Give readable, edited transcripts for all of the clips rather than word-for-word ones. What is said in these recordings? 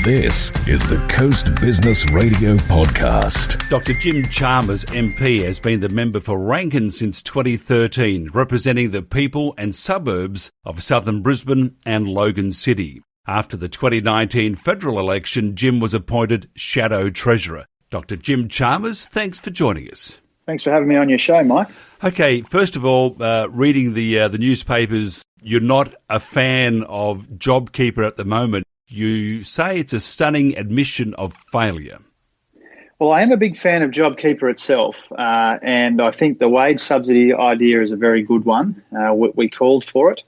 This is the Coast Business Radio Podcast. Dr Jim Chalmers MP has been the member for Rankin since 2013, representing the people and suburbs of southern Brisbane and Logan City. After the 2019 federal election, Jim was appointed Shadow Treasurer. Dr Jim Chalmers, thanks for joining us. Thanks for having me on your show, Mike. Okay, first of all, reading the newspapers, you're not a fan of JobKeeper at the moment. You say it's a stunning admission of failure. Well, I am a big fan of JobKeeper itself, and I think the wage subsidy idea is a very good one. We called for it,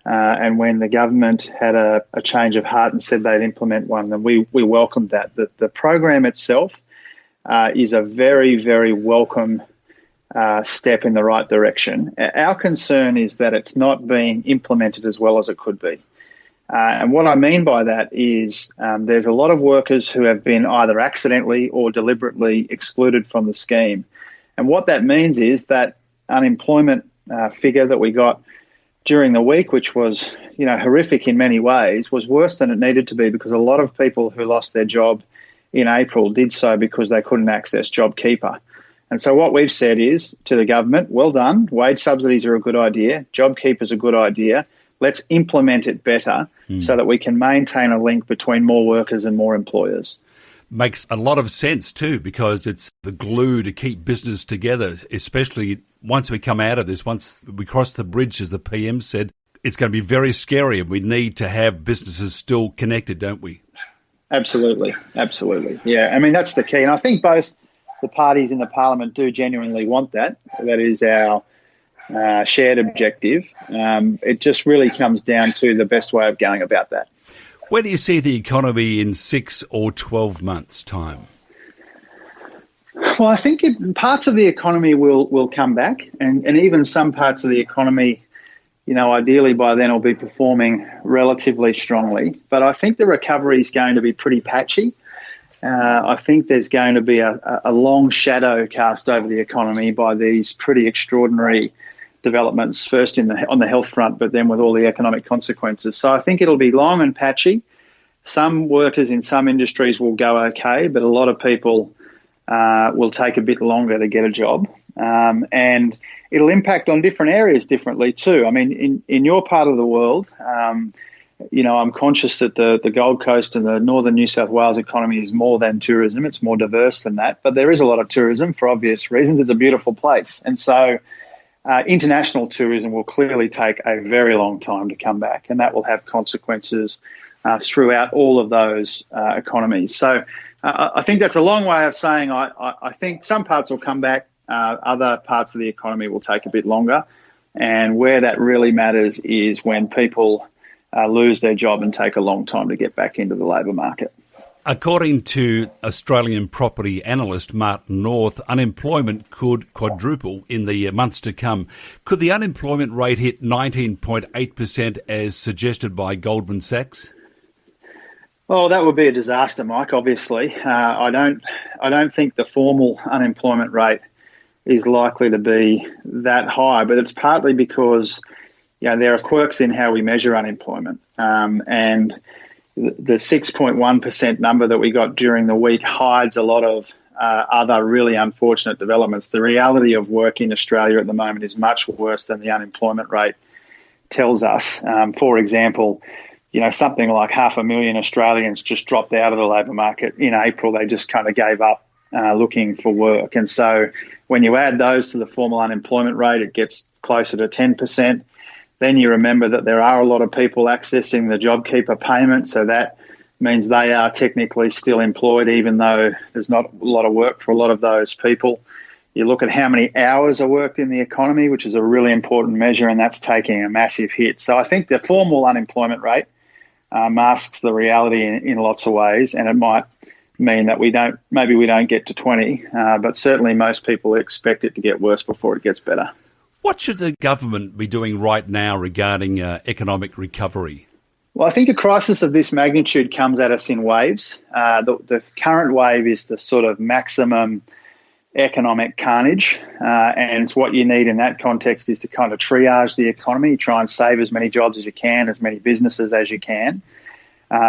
and when the government had a change of heart and said they'd implement one, then we welcomed that. The program itself is a very, very welcome step in the right direction. Our concern is that it's not being implemented as well as it could be. And what I mean by that is there's a lot of workers who have been either accidentally or deliberately excluded from the scheme. And what that means is that unemployment figure that we got during the week, which was, horrific in many ways, was worse than it needed to be because a lot of people who lost their job in April did so because they couldn't access JobKeeper. And so what we've said is to the government, well done, wage subsidies are a good idea, JobKeeper is a good idea. Let's implement it better so that we can maintain a link between more workers and more employers. Makes a lot of sense too, because it's the glue to keep business together, especially once we come out of this, once we cross the bridge, as the PM said, it's going to be very scary and we need to have businesses still connected, don't we? Absolutely. Yeah, I mean, that's the key. And I think both the parties in the parliament do genuinely want that. That is our shared objective. It just really comes down to the best way of going about that. Where do you see the economy in 6 or 12 months' time? Well, I think parts of the economy will come back, and even some parts of the economy, ideally by then will be performing relatively strongly. But I think the recovery is going to be pretty patchy. I think there's going to be a long shadow cast over the economy by these pretty extraordinary developments, first on the health front, but then with all the economic consequences. So I think it'll be long and patchy. Some workers in some industries will go okay, but a lot of people will take a bit longer to get a job. And it'll impact on different areas differently too. I mean, in your part of the world, I'm conscious that the Gold Coast and the northern New South Wales economy is more than tourism. It's more diverse than that. But there is a lot of tourism for obvious reasons. It's a beautiful place. And so international tourism will clearly take a very long time to come back, and that will have consequences throughout all of those economies. So I think that's a long way of saying I think some parts will come back, other parts of the economy will take a bit longer. And where that really matters is when people lose their job and take a long time to get back into the labour market. According to Australian property analyst Martin North, unemployment could quadruple in the months to come. Could the unemployment rate hit 19.8% as suggested by Goldman Sachs? Oh, that would be a disaster, Mike, obviously. I don't think the formal unemployment rate is likely to be that high, but it's partly because there are quirks in how we measure unemployment. And the 6.1% number that we got during the week hides a lot of other really unfortunate developments. The reality of work in Australia at the moment is much worse than the unemployment rate tells us. For example, something like 500,000 Australians just dropped out of the labour market in April. They just kind of gave up looking for work. And so when you add those to the formal unemployment rate, it gets closer to 10%. Then you remember that there are a lot of people accessing the JobKeeper payment, so that means they are technically still employed even though there's not a lot of work for a lot of those people. You look at how many hours are worked in the economy, which is a really important measure, and that's taking a massive hit. So I think the formal unemployment rate masks the reality in lots of ways, and it might mean that we don't get to 20, but certainly most people expect it to get worse before it gets better. What should the government be doing right now regarding economic recovery? Well, I think a crisis of this magnitude comes at us in waves. The current wave is the sort of maximum economic carnage, and what you need in that context is to kind of triage the economy, try and save as many jobs as you can, as many businesses as you can.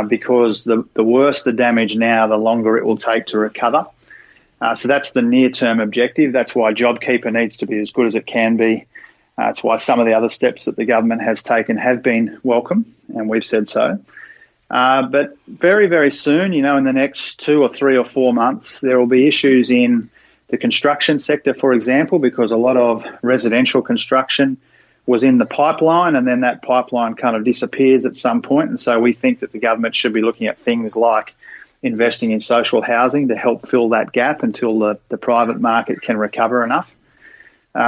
because the worse the damage now, the longer it will take to recover. So that's the near-term objective. That's why JobKeeper needs to be as good as it can be. That's why some of the other steps that the government has taken have been welcome, and we've said so. But very, very soon, in the next 2 or 3 or 4 months, there will be issues in the construction sector, for example, because a lot of residential construction was in the pipeline, and then that pipeline kind of disappears at some point. And so we think that the government should be looking at things like investing in social housing to help fill that gap until the private market can recover enough.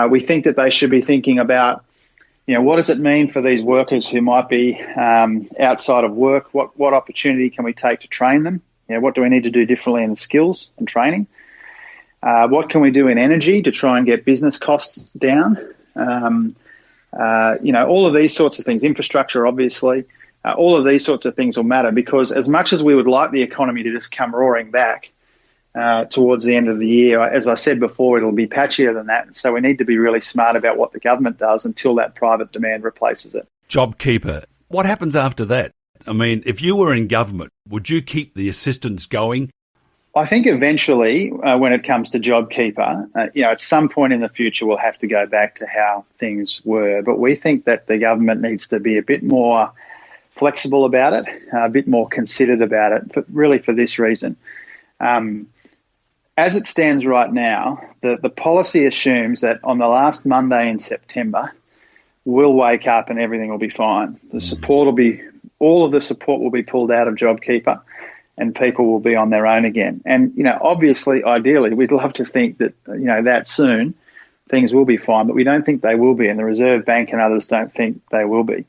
We think that they should be thinking about, what does it mean for these workers who might be outside of work? What opportunity can we take to train them? What do we need to do differently in the skills and training? What can we do in energy to try and get business costs down? All of these sorts of things, infrastructure, obviously, all of these sorts of things will matter, because as much as we would like the economy to just come roaring back towards the end of the year, as I said before, it'll be patchier than that. So we need to be really smart about what the government does until that private demand replaces it. JobKeeper, what happens after that? I mean, if you were in government, would you keep the assistance going? I think eventually, when it comes to JobKeeper, at some point in the future, we'll have to go back to how things were. But we think that the government needs to be a bit more flexible about it, a bit more considered about it, really for this reason. As it stands right now, the policy assumes that on the last Monday in September, we'll wake up and everything will be fine. All of the support will be pulled out of JobKeeper, and people will be on their own again. And, obviously, ideally, we'd love to think that, that soon things will be fine, but we don't think they will be, and the Reserve Bank and others don't think they will be.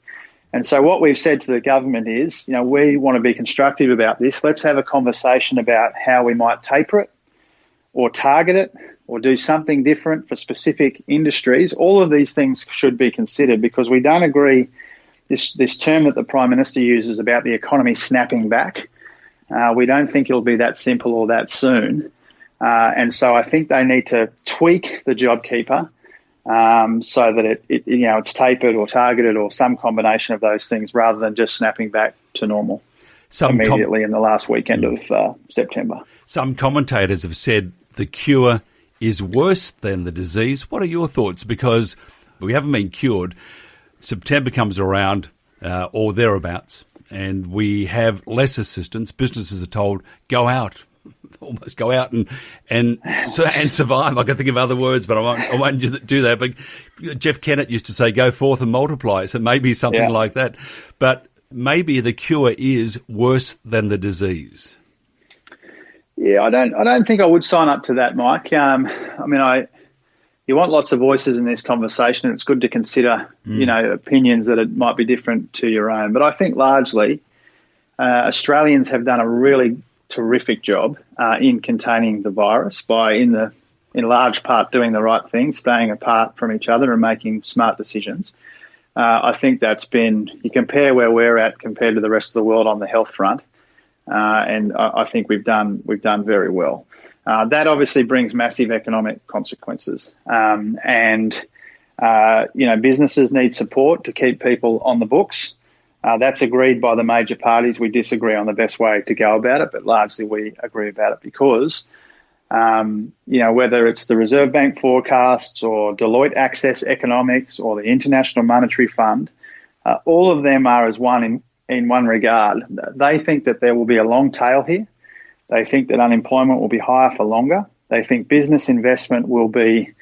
And so what we've said to the government is, we want to be constructive about this. Let's have a conversation about how we might taper it or target it or do something different for specific industries. All of these things should be considered, because we don't agree this term that the Prime Minister uses about the economy snapping back. We don't think it'll be that simple or that soon. And so I think they need to tweak the JobKeeper so that it's tapered or targeted or some combination of those things, rather than just snapping back to normal immediately in the last weekend of September. Some commentators have said the cure is worse than the disease. What are your thoughts? Because we haven't been cured. September comes around or thereabouts, and we have less assistance. Businesses are told, go out. Almost go out and survive. I can think of other words, but I won't do that. But Jeff Kennett used to say, go forth and multiply. So maybe something like that. But maybe the cure is worse than the disease. Yeah, I don't think I would sign up to that, Mike. You want lots of voices in this conversation. It's good to consider, opinions that it might be different to your own. But I think largely Australians have done a really terrific job in containing the virus by, in large part, doing the right thing, staying apart from each other and making smart decisions. I think that's been, you compare where we're at compared to the rest of the world on the health front, and I think we've done very well. That obviously brings massive economic consequences, and businesses need support to keep people on the books. That's agreed by the major parties. We disagree on the best way to go about it, but largely we agree about it because, whether it's the Reserve Bank forecasts or Deloitte Access Economics or the International Monetary Fund, all of them are as one in one regard. They think that there will be a long tail here. They think that unemployment will be higher for longer. They think business investment will be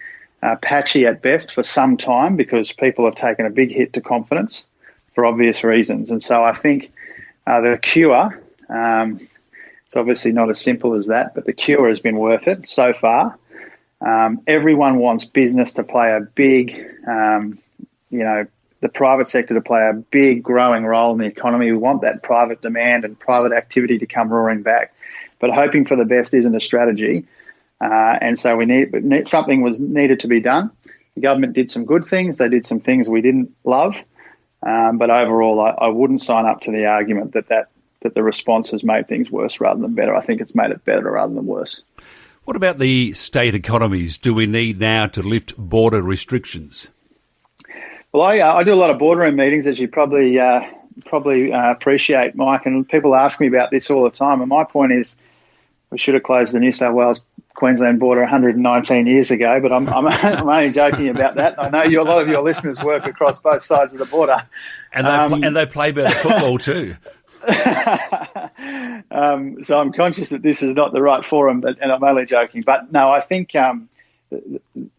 patchy at best for some time because people have taken a big hit to confidence for obvious reasons. And so I think the cure, it's obviously not as simple as that, but the cure has been worth it so far. Everyone wants business to play a big, the private sector to play a big growing role in the economy. We want that private demand and private activity to come roaring back. But hoping for the best isn't a strategy. And so something was needed to be done. The government did some good things. They did some things we didn't love. But overall, I wouldn't sign up to the argument that the response has made things worse rather than better. I think it's made it better rather than worse. What about the state economies? Do we need now to lift border restrictions? Well, I do a lot of boardroom meetings, as you probably probably appreciate, Mike, and people ask me about this all the time, and my point is we should have closed the New South Wales-Queensland border 119 years ago, but I'm only joking about that. I know a lot of your listeners work across both sides of the border. And they play better football too. So I'm conscious that this is not the right forum, and I'm only joking. But no, I think the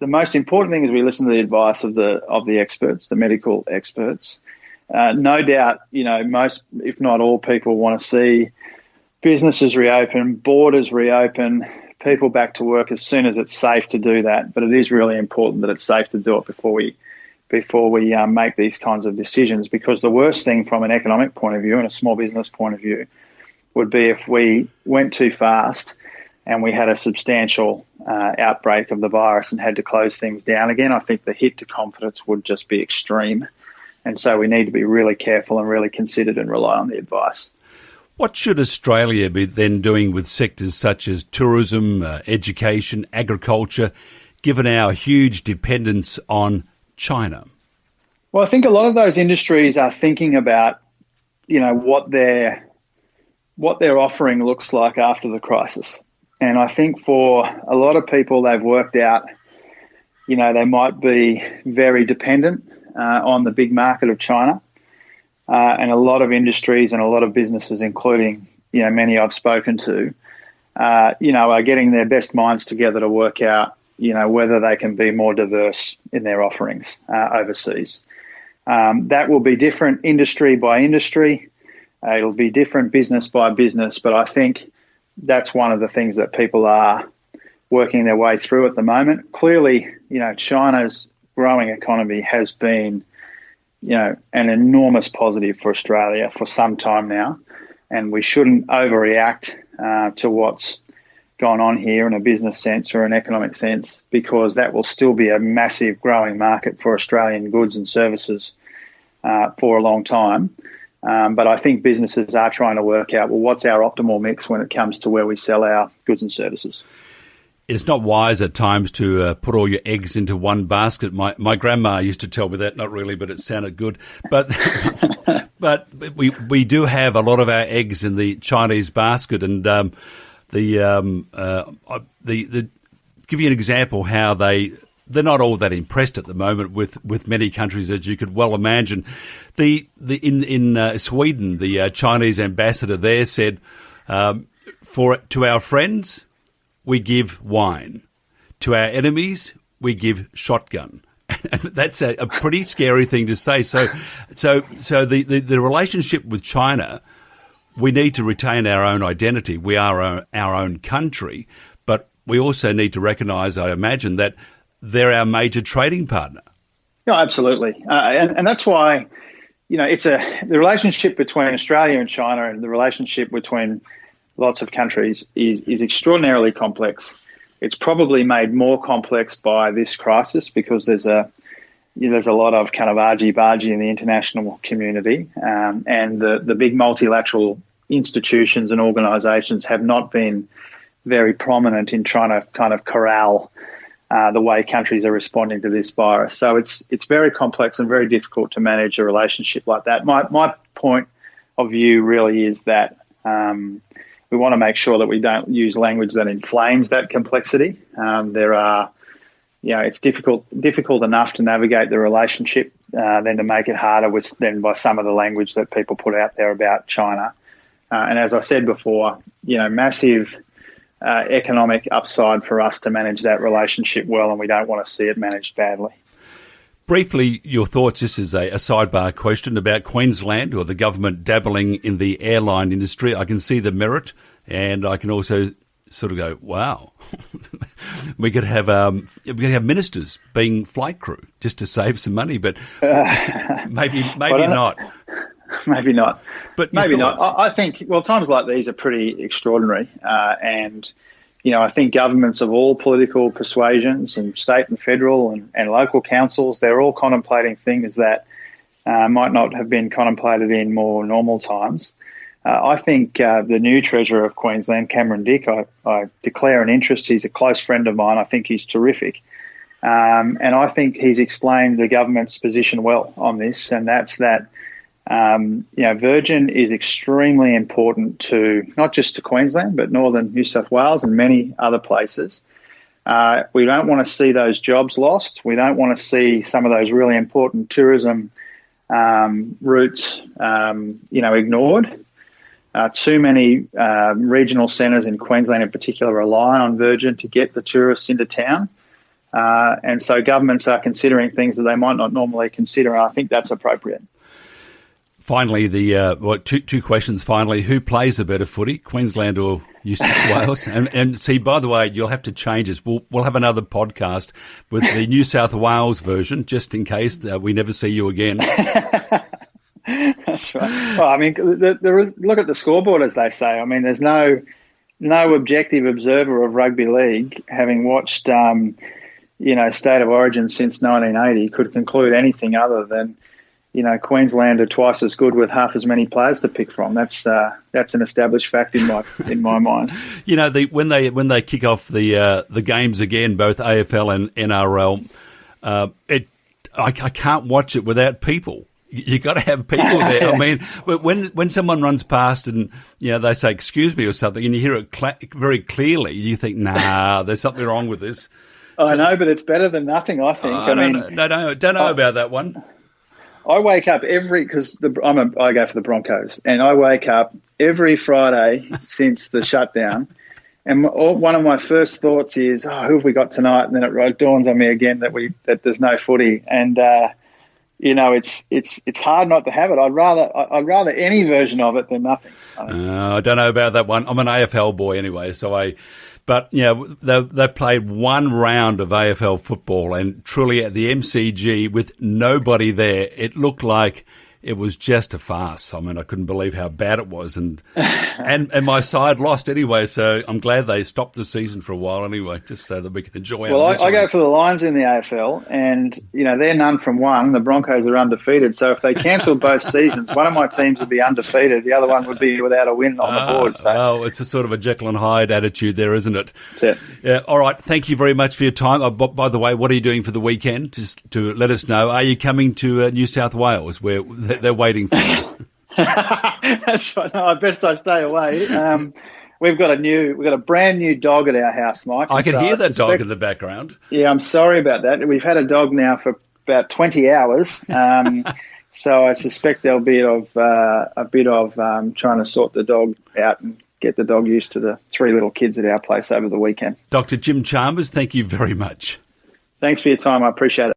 most important thing is we listen to the advice of the experts, the medical experts. No doubt, most, if not all, people want to see businesses reopen, borders reopen, people back to work as soon as it's safe to do that. But it is really important that it's safe to do it before we make these kinds of decisions, because the worst thing from an economic point of view and a small business point of view would be if we went too fast and we had a substantial outbreak of the virus and had to close things down again. I think the hit to confidence would just be extreme. And so we need to be really careful and really considered and rely on the advice. What should Australia be then doing with sectors such as tourism, education, agriculture, given our huge dependence on China? Well, I think a lot of those industries are thinking about, what their offering looks like after the crisis. And I think for a lot of people, they've worked out, they might be very dependent on the big market of China. And a lot of industries and a lot of businesses, including, many I've spoken to, are getting their best minds together to work out, whether they can be more diverse in their offerings overseas. That will be different industry by industry. It'll be different business by business. But I think that's one of the things that people are working their way through at the moment. Clearly, China's growing economy has been, an enormous positive for Australia for some time now. And we shouldn't overreact to what's gone on here in a business sense or an economic sense, because that will still be a massive growing market for Australian goods and services for a long time. But I think businesses are trying to work out, what's our optimal mix when it comes to where we sell our goods and services? It's not wise at times to put all your eggs into one basket. My grandma used to tell me that, not really, but it sounded good. But but we do have a lot of our eggs in the Chinese basket, and give you an example how they're not all that impressed at the moment with many countries, as you could well imagine. In Sweden, the Chinese ambassador there said, to our friends, we give wine. To our enemies, we give shotgun. And that's a pretty scary thing to say. So the relationship with China, we need to retain our own identity. We are our own country, but we also need to recognise, I imagine, that they're our major trading partner. Yeah, absolutely. And that's why, the relationship between Australia and China and the relationship between lots of countries is extraordinarily complex. It's probably made more complex by this crisis because there's a lot of kind of argy-bargy in the international community, and the big multilateral institutions and organisations have not been very prominent in trying to kind of corral the way countries are responding to this virus. So it's very complex and very difficult to manage a relationship like that. My point of view really is that we want to make sure that we don't use language that inflames that complexity. It's difficult enough to navigate the relationship, then to make it harder by some of the language that people put out there about China. And as I said before, massive economic upside for us to manage that relationship well, and we don't want to see it managed badly. Briefly, your thoughts. This is a sidebar question about Queensland or the government dabbling in the airline industry. I can see the merit, and I can also sort of go, wow, we could have ministers being flight crew just to save some money, but maybe not. Maybe not. But maybe not. I think, times like these are pretty extraordinary, and I think governments of all political persuasions and state and federal and local councils, they're all contemplating things that might not have been contemplated in more normal times. I think the new Treasurer of Queensland, Cameron Dick, I declare an interest. He's a close friend of mine. I think he's terrific. And I think he's explained the government's position well on this, and that's that Virgin is extremely important to not just to Queensland, but northern New South Wales and many other places. We don't want to see those jobs lost. We don't want to see some of those really important tourism routes, ignored. Too many regional centres in Queensland in particular rely on Virgin to get the tourists into town. And so governments are considering things that they might not normally consider, and I think that's appropriate. Finally, two questions. Finally, who plays the better footy, Queensland or New South Wales? And see, by the way, you'll have to change this. We'll have another podcast with the New South Wales version, just in case we never see you again. That's right. Well, I mean, look at the scoreboard, as they say. I mean, there's no objective observer of rugby league, having watched, State of Origin since 1980, could conclude anything other than, Queensland are twice as good with half as many players to pick from. That's an established fact in my mind. When they kick off the games again, both AFL and NRL, I can't watch it without people. You got to have people there. I mean, when someone runs past and they say "excuse me" or something, and you hear it very clearly, you think, "Nah, there's something wrong with this." I know, but it's better than nothing. I think. Don't know about that one. I wake up because I go for the Broncos, and I wake up every Friday since the shutdown, and one of my first thoughts is, "Oh, who have we got tonight?" And then it dawns on me again that there's no footy, and it's hard not to have it. I'd rather any version of it than nothing. I don't know about that one. I'm an AFL boy anyway, But they played one round of AFL football, and truly at the MCG with nobody there, it looked like it was just a farce. I mean, I couldn't believe how bad it was, and my side lost anyway. So I'm glad they stopped the season for a while anyway, just so that we can enjoy. Well, I go for the Lions in the AFL, and they're none from one. The Broncos are undefeated. So if they cancelled both seasons, one of my teams would be undefeated, the other one would be wwithout a win on the board. So it's a sort of a Jekyll and Hyde attitude there, isn't it? That's it. Yeah. All right. Thank you very much for your time. By the way, what are you doing for the weekend? Just to let us know. Are you coming to New South Wales, where they're waiting for you? That's right. No, best I stay away. We've got a brand new dog at our house, Mike. I can hear that dog in the background. Yeah, I'm sorry about that. We've had a dog now for about 20 hours. So I suspect there'll be a bit of trying to sort the dog out and get the dog used to the three little kids at our place over the weekend. Dr. Jim Chalmers, thank you very much. Thanks for your time. I appreciate it.